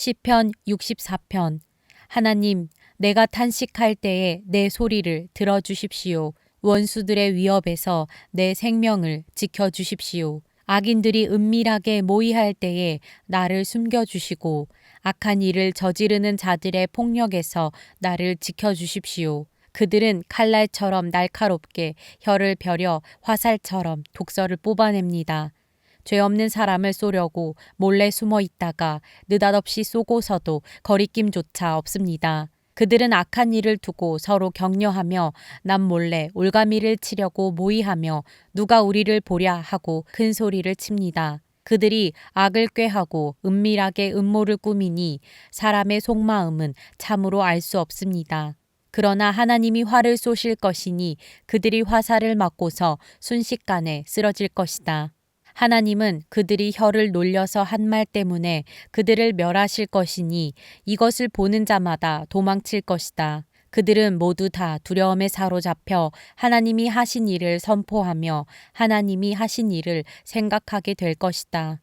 시편 64편. 하나님, 내가 탄식할 때에 내 소리를 들어주십시오. 원수들의 위협에서 내 생명을 지켜주십시오. 악인들이 은밀하게 모의할 때에 나를 숨겨주시고 악한 일을 저지르는 자들의 폭력에서 나를 지켜주십시오. 그들은 칼날처럼 날카롭게 혀를 벼려 화살처럼 독서를 뽑아냅니다. 죄 없는 사람을 쏘려고 몰래 숨어 있다가 느닷없이 쏘고서도 거리낌조차 없습니다. 그들은 악한 일을 두고 서로 격려하며 남몰래 올가미를 치려고 모의하며 누가 우리를 보랴 하고 큰 소리를 칩니다. 그들이 악을 꾀하고 은밀하게 음모를 꾸미니 사람의 속마음은 참으로 알 수 없습니다. 그러나 하나님이 활을 쏘실 것이니 그들이 화살을 맞고서 순식간에 쓰러질 것이다. 하나님은 그들이 혀를 놀려서 한 말 때문에 그들을 멸하실 것이니 이것을 보는 자마다 도망칠 것이다. 그들은 모두 다 두려움에 사로잡혀 하나님이 하신 일을 선포하며 하나님이 하신 일을 생각하게 될 것이다.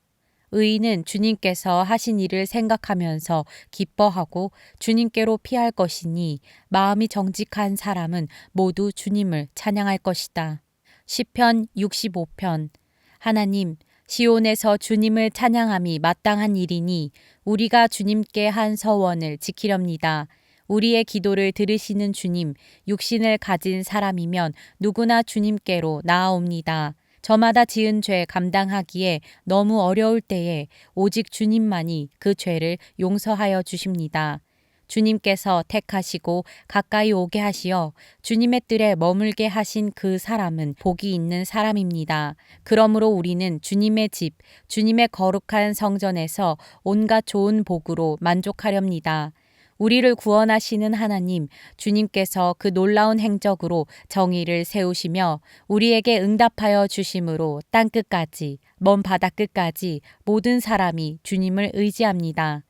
의인은 주님께서 하신 일을 생각하면서 기뻐하고 주님께로 피할 것이니 마음이 정직한 사람은 모두 주님을 찬양할 것이다. 시편 65편. 하나님, 시온에서 주님을 찬양함이 마땅한 일이니 우리가 주님께 한 서원을 지키렵니다. 우리의 기도를 들으시는 주님, 육신을 가진 사람이면 누구나 주님께로 나아옵니다. 저마다 지은 죄 감당하기에 너무 어려울 때에 오직 주님만이 그 죄를 용서하여 주십니다. 주님께서 택하시고 가까이 오게 하시어 주님의 뜰에 머물게 하신 그 사람은 복이 있는 사람입니다. 그러므로 우리는 주님의 집, 주님의 거룩한 성전에서 온갖 좋은 복으로 만족하렵니다. 우리를 구원하시는 하나님, 주님께서 그 놀라운 행적으로 정의를 세우시며 우리에게 응답하여 주심으로 땅끝까지, 먼 바다끝까지 모든 사람이 주님을 의지합니다.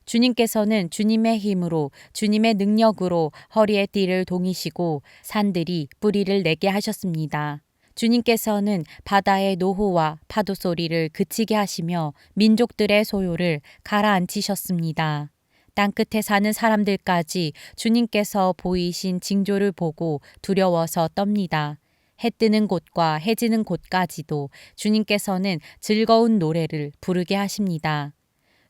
주님께서는 주님의 힘으로 주님의 능력으로 허리에 띠를 동이시고 산들이 뿌리를 내게 하셨습니다. 주님께서는 바다의 노호와 파도 소리를 그치게 하시며 민족들의 소요를 가라앉히셨습니다. 땅끝에 사는 사람들까지 주님께서 보이신 징조를 보고 두려워서 떱니다. 해 뜨는 곳과 해 지는 곳까지도 주님께서는 즐거운 노래를 부르게 하십니다.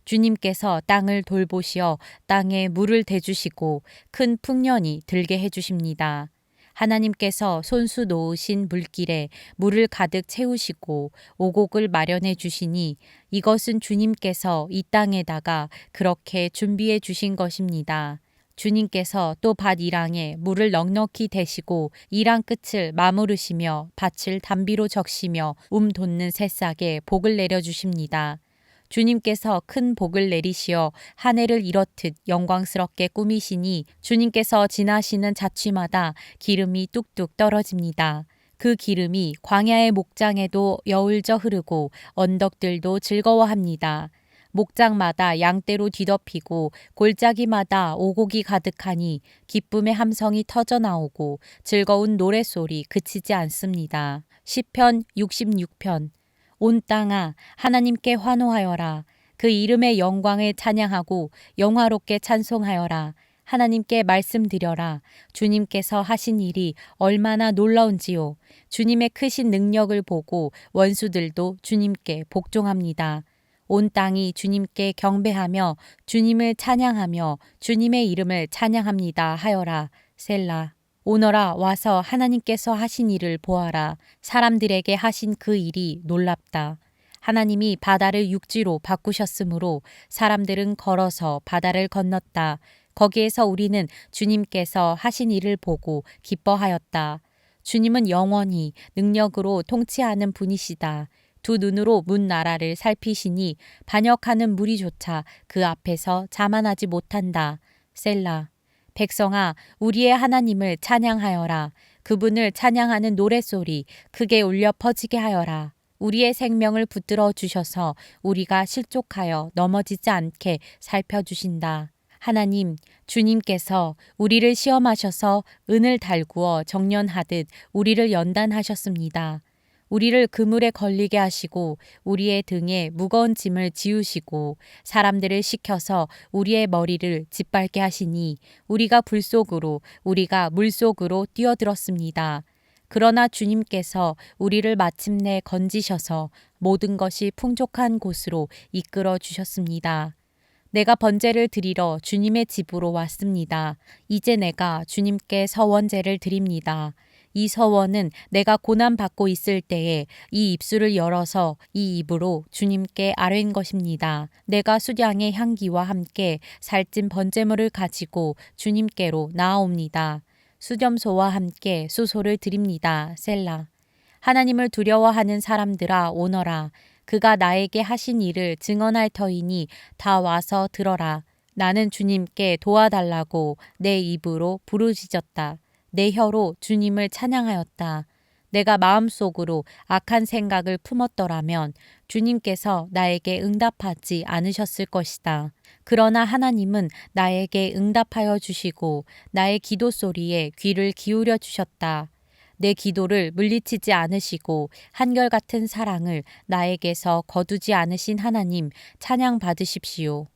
주님께서 땅을 돌보시어 땅에 물을 대주시고 큰 풍년이 들게 해주십니다. 하나님께서 손수 놓으신 물길에 물을 가득 채우시고 오곡을 마련해 주시니 이것은 주님께서 이 땅에다가 그렇게 준비해 주신 것입니다. 주님께서 또 밭 이랑에 물을 넉넉히 대시고 이랑 끝을 마무르시며 밭을 단비로 적시며 돋는 새싹에 복을 내려주십니다. 주님께서 큰 복을 내리시어 한 해를 이렇듯 영광스럽게 꾸미시니 주님께서 지나시는 자취마다 기름이 뚝뚝 떨어집니다. 그 기름이 광야의 목장에도 여울져 흐르고 언덕들도 즐거워합니다. 목장마다 양떼로 뒤덮이고 골짜기마다 오곡이 가득하니 기쁨의 함성이 터져 나오고 즐거운 노랫소리 그치지 않습니다. 시편 66편. 온 땅아 하나님께 환호하여라. 그 이름의 영광을 찬양하고 영화롭게 찬송하여라. 하나님께 말씀드려라. 주님께서 하신 일이 얼마나 놀라운지요. 주님의 크신 능력을 보고 원수들도 주님께 복종합니다. 온 땅이 주님께 경배하며 주님을 찬양하며 주님의 이름을 찬양합니다 하여라. 셀라. 오너라 와서 하나님께서 하신 일을 보아라. 사람들에게 하신 그 일이 놀랍다. 하나님이 바다를 육지로 바꾸셨으므로 사람들은 걸어서 바다를 건넜다. 거기에서 우리는 주님께서 하신 일을 보고 기뻐하였다. 주님은 영원히 능력으로 통치하는 분이시다. 두 눈으로 문 나라를 살피시니 반역하는 무리조차 그 앞에서 자만하지 못한다. 셀라. 백성아, 우리의 하나님을 찬양하여라. 그분을 찬양하는 노랫소리 크게 울려 퍼지게 하여라. 우리의 생명을 붙들어 주셔서 우리가 실족하여 넘어지지 않게 살펴주신다. 하나님, 주님께서 우리를 시험하셔서 은을 달구어 정련하듯 우리를 연단하셨습니다. 우리를 그물에 걸리게 하시고 우리의 등에 무거운 짐을 지우시고 사람들을 시켜서 우리의 머리를 짓밟게 하시니 우리가 불 속으로 우리가 물 속으로 뛰어들었습니다. 그러나 주님께서 우리를 마침내 건지셔서 모든 것이 풍족한 곳으로 이끌어 주셨습니다. 내가 번제를 드리러 주님의 집으로 왔습니다. 이제 내가 주님께 서원제를 드립니다. 이 서원은 내가 고난받고 있을 때에 이 입술을 열어서 이 입으로 주님께 아뢰는 것입니다. 내가 수량의 향기와 함께 살찐 번제물을 가지고 주님께로 나아옵니다. 수점소와 함께 수소를 드립니다. 셀라. 하나님을 두려워하는 사람들아 오너라. 그가 나에게 하신 일을 증언할 터이니 다 와서 들어라. 나는 주님께 도와달라고 내 입으로 부르짖었다. 내 혀로 주님을 찬양하였다. 내가 마음속으로 악한 생각을 품었더라면 주님께서 나에게 응답하지 않으셨을 것이다. 그러나 하나님은 나에게 응답하여 주시고 나의 기도 소리에 귀를 기울여 주셨다. 내 기도를 물리치지 않으시고 한결같은 사랑을 나에게서 거두지 않으신 하나님 찬양 받으십시오.